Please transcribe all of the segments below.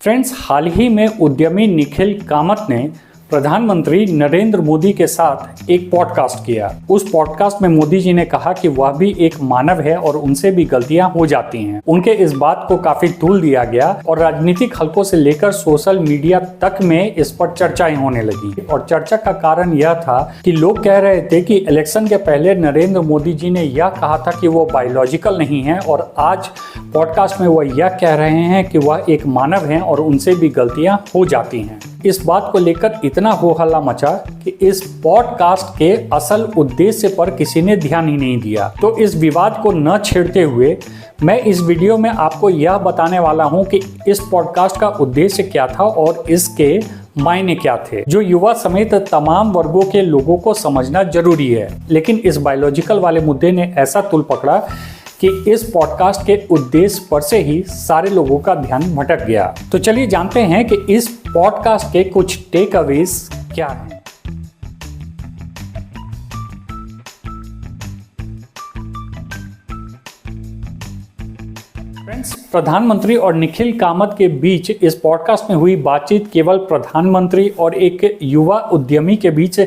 Friends, हाल ही में उद्यमी निखिल कामत ने प्रधानमंत्री नरेंद्र मोदी के साथ एक पॉडकास्ट किया। उस पॉडकास्ट में मोदी जी ने कहा कि वह भी एक मानव है और उनसे भी गलतियां हो जाती हैं। उनके इस बात को काफी तूल दिया गया और राजनीतिक हलकों से लेकर सोशल मीडिया तक में इस पर चर्चाएं होने लगी। और चर्चा का कारण यह था कि लोग कह रहे थे कि इलेक्शन के पहले नरेंद्र मोदी जी ने यह कहा था कि वो बायोलॉजिकल नहीं है और आज पॉडकास्ट में वह यह कह रहे हैं कि वह एक मानव है और उनसे भी गलतियां हो जाती हैं। इस बात को लेकर इतना हो हल्ला मचा कि इस पॉडकास्ट के असल उद्देश्य पर किसी ने ध्यान ही नहीं दिया। तो इस विवाद को न छेड़ते हुए मैं इस वीडियो में आपको यह बताने वाला हूं कि इस पॉडकास्ट का उद्देश्य क्या था और इसके मायने क्या थे, जो युवा समेत तमाम वर्गों के लोगों को समझना जरूरी है। लेकिन इस बायोलॉजिकल वाले मुद्दे ने ऐसा तूल पकड़ा कि इस पॉडकास्ट के उद्देश्य पर से ही सारे लोगों का ध्यान भटक गया। तो चलिए जानते हैं कि इस पॉडकास्ट के कुछ टेक अवेज क्या हैं। फ्रेंड्स, प्रधानमंत्री और निखिल कामत के बीच इस पॉडकास्ट में हुई बातचीत केवल प्रधानमंत्री और एक युवा उद्यमी के बीच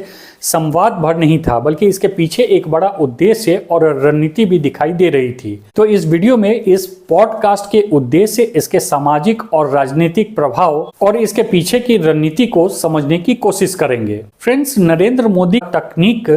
संवाद भर नहीं था, बल्कि इसके पीछे एक बड़ा उद्देश्य और रणनीति भी दिखाई दे रही थी। तो इस वीडियो में इस पॉडकास्ट के उद्देश्य, इसके सामाजिक और राजनीतिक प्रभाव और इसके पीछे की रणनीति को समझने की कोशिश करेंगे। फ्रेंड्स, नरेंद्र मोदी तकनीक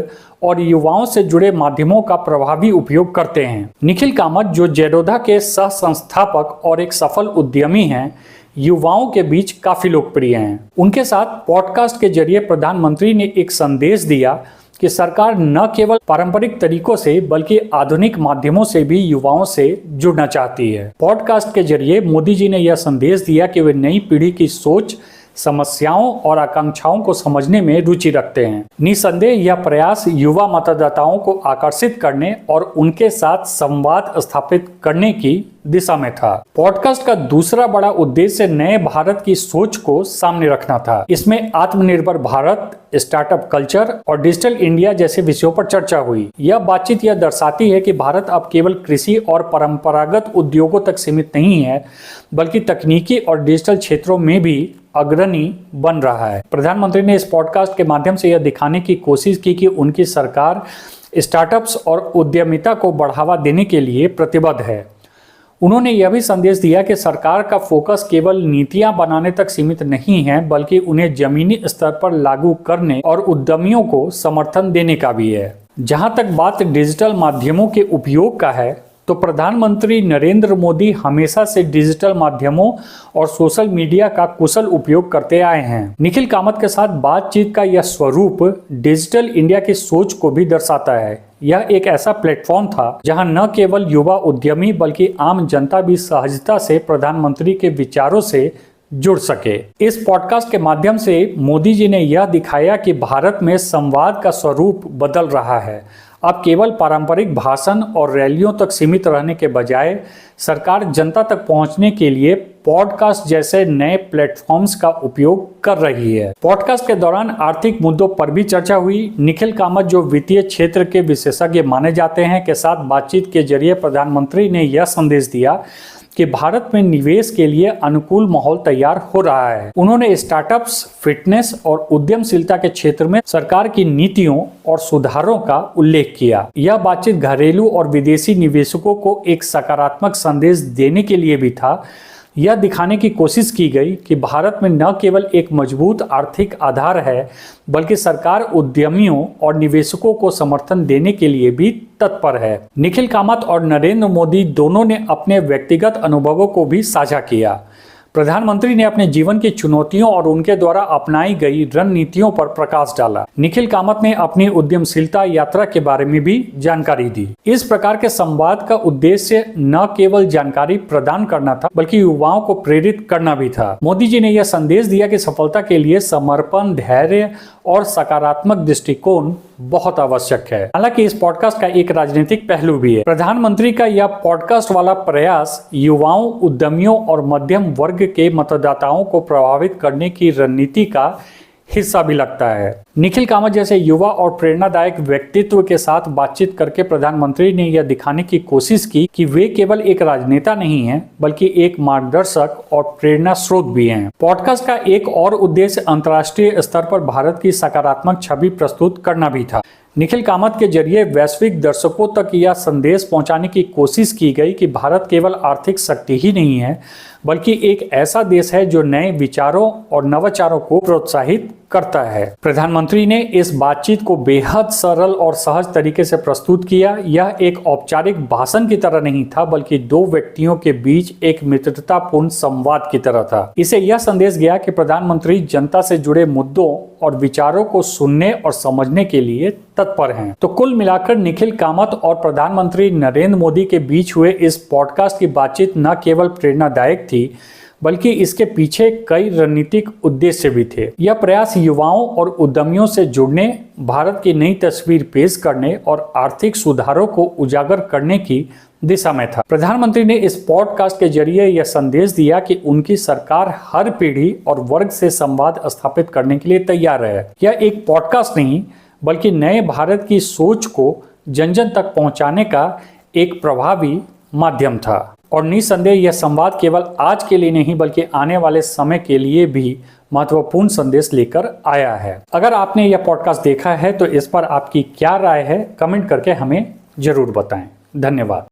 और युवाओं से जुड़े माध्यमों का प्रभावी उपयोग करते हैं। निखिल कामत, जो जेरोधा के सह संस्थापक और एक सफल उद्यमी हैं, युवाओं के बीच काफी लोकप्रिय हैं। उनके साथ पॉडकास्ट के जरिए प्रधानमंत्री ने एक संदेश दिया कि सरकार न केवल पारंपरिक तरीकों से बल्कि आधुनिक माध्यमों से भी युवाओं से जुड़ना चाहती है। पॉडकास्ट के जरिए मोदी जी ने यह संदेश दिया कि वे नई पीढ़ी की सोच, समस्याओं और आकांक्षाओं को समझने में रुचि रखते हैं। निसंदेह यह प्रयास युवा मतदाताओं को आकर्षित करने और उनके साथ संवाद स्थापित करने की दिशा में था। पॉडकास्ट का दूसरा बड़ा उद्देश्य नए भारत की सोच को सामने रखना था। इसमें आत्मनिर्भर भारत, स्टार्टअप कल्चर और डिजिटल इंडिया जैसे विषयों पर चर्चा हुई। यह बातचीत यह दर्शाती है कि भारत अब केवल कृषि और परंपरागत उद्योगों तक सीमित नहीं है, बल्कि तकनीकी और डिजिटल क्षेत्रों में भी अग्रणी बन रहा है। प्रधानमंत्री ने इस पॉडकास्ट के माध्यम से यह दिखाने की कोशिश की कि उनकी सरकार स्टार्टअप्स और उद्यमिता को बढ़ावा देने के लिए प्रतिबद्ध है। उन्होंने यह भी संदेश दिया कि सरकार का फोकस केवल नीतियां बनाने तक सीमित नहीं है, बल्कि उन्हें जमीनी स्तर पर लागू करने और उद्यमियों को समर्थन देने का भी है। जहां तक बात डिजिटल माध्यमों के उपयोग का है, तो प्रधानमंत्री नरेंद्र मोदी हमेशा से डिजिटल माध्यमों और सोशल मीडिया का कुशल उपयोग करते आए हैं। निखिल कामत के साथ बातचीत का यह स्वरूप डिजिटल इंडिया की सोच को भी दर्शाता है। यह एक ऐसा प्लेटफॉर्म था जहां न केवल युवा उद्यमी बल्कि आम जनता भी सहजता से प्रधानमंत्री के विचारों से जुड़ सके। इस पॉडकास्ट के माध्यम से मोदी जी ने यह दिखाया कि भारत में संवाद का स्वरूप बदल रहा है। अब केवल पारंपरिक भाषण और रैलियों तक सीमित रहने के बजाय सरकार जनता तक पहुंचने के लिए पॉडकास्ट जैसे नए प्लेटफॉर्म्स का उपयोग कर रही है। पॉडकास्ट के दौरान आर्थिक मुद्दों पर भी चर्चा हुई। निखिल कामत, जो वित्तीय क्षेत्र के विशेषज्ञ माने जाते हैं, के साथ बातचीत के जरिए प्रधानमंत्री ने यह संदेश दिया कि भारत में निवेश के लिए अनुकूल माहौल तैयार हो रहा है। उन्होंने स्टार्टअप्स, फिटनेस और उद्यमशीलता के क्षेत्र में सरकार की नीतियों और सुधारों का उल्लेख किया। यह बातचीत घरेलू और विदेशी निवेशकों को एक सकारात्मक संदेश देने के लिए भी था। यह दिखाने की कोशिश की गई कि भारत में न केवल एक मजबूत आर्थिक आधार है, बल्कि सरकार उद्यमियों और निवेशकों को समर्थन देने के लिए भी तत्पर है। निखिल कामत और नरेंद्र मोदी दोनों ने अपने व्यक्तिगत अनुभवों को भी साझा किया। प्रधानमंत्री ने अपने जीवन की चुनौतियों और उनके द्वारा अपनाई गई रणनीतियों पर प्रकाश डाला। निखिल कामत ने अपनी उद्यमशीलता यात्रा के बारे में भी जानकारी दी। इस प्रकार के संवाद का उद्देश्य न केवल जानकारी प्रदान करना था, बल्कि युवाओं को प्रेरित करना भी था। मोदी जी ने यह संदेश दिया कि सफलता के लिए समर्पण, धैर्य और सकारात्मक दृष्टिकोण बहुत आवश्यक है। हालांकि इस पॉडकास्ट का एक राजनीतिक पहलू भी है। प्रधानमंत्री का यह पॉडकास्ट वाला प्रयास युवाओं, उद्यमियों और मध्यम वर्ग के मतदाताओं को प्रभावित करने की रणनीति का हिस्सा भी लगता है। निखिल कामत जैसे युवा और प्रेरणादायक व्यक्तित्व के साथ बातचीत करके प्रधानमंत्री ने यह दिखाने की कोशिश की कि वे केवल एक राजनेता नहीं हैं, बल्कि एक मार्गदर्शक और प्रेरणा स्रोत भी हैं। पॉडकास्ट का एक और उद्देश्य अंतर्राष्ट्रीय स्तर पर भारत की सकारात्मक छवि प्रस्तुत करना भी था। निखिल कामत के जरिए वैश्विक दर्शकों तक यह संदेश पहुंचाने की कोशिश की गई कि भारत केवल आर्थिक शक्ति ही नहीं है, बल्कि एक ऐसा देश है जो नए विचारों और नवाचारों को प्रोत्साहित करता है। प्रधानमंत्री ने इस बातचीत को बेहद सरल और सहज तरीके से प्रस्तुत किया। यह एक औपचारिक भाषण की तरह नहीं था, बल्कि दो व्यक्तियों के बीच एक मित्रतापूर्ण संवाद की तरह था। इसे यह संदेश गया कि प्रधानमंत्री जनता से जुड़े मुद्दों और विचारों को सुनने और समझने के लिए तत्पर हैं। तो कुल मिलाकर निखिल कामत और प्रधानमंत्री नरेंद्र मोदी के बीच हुए इस पॉडकास्ट की बातचीत न केवल प्रेरणादायक थी, बल्कि इसके पीछे कई रणनीतिक उद्देश्य भी थे। यह प्रयास युवाओं और उद्यमियों से जुड़ने, भारत की नई तस्वीर पेश करने और आर्थिक सुधारों को उजागर करने की दिशा में था। प्रधानमंत्री ने इस पॉडकास्ट के जरिए यह संदेश दिया कि उनकी सरकार हर पीढ़ी और वर्ग से संवाद स्थापित करने के लिए तैयार है। यह एक पॉडकास्ट नहीं, बल्कि नए भारत की सोच को जन जन तक पहुंचाने का एक प्रभावी माध्यम था। और निसंदेह यह संवाद केवल आज के लिए नहीं, बल्कि आने वाले समय के लिए भी महत्वपूर्ण संदेश लेकर आया है। अगर आपने यह पॉडकास्ट देखा है तो इस पर आपकी क्या राय है, कमेंट करके हमें जरूर बताएं। धन्यवाद।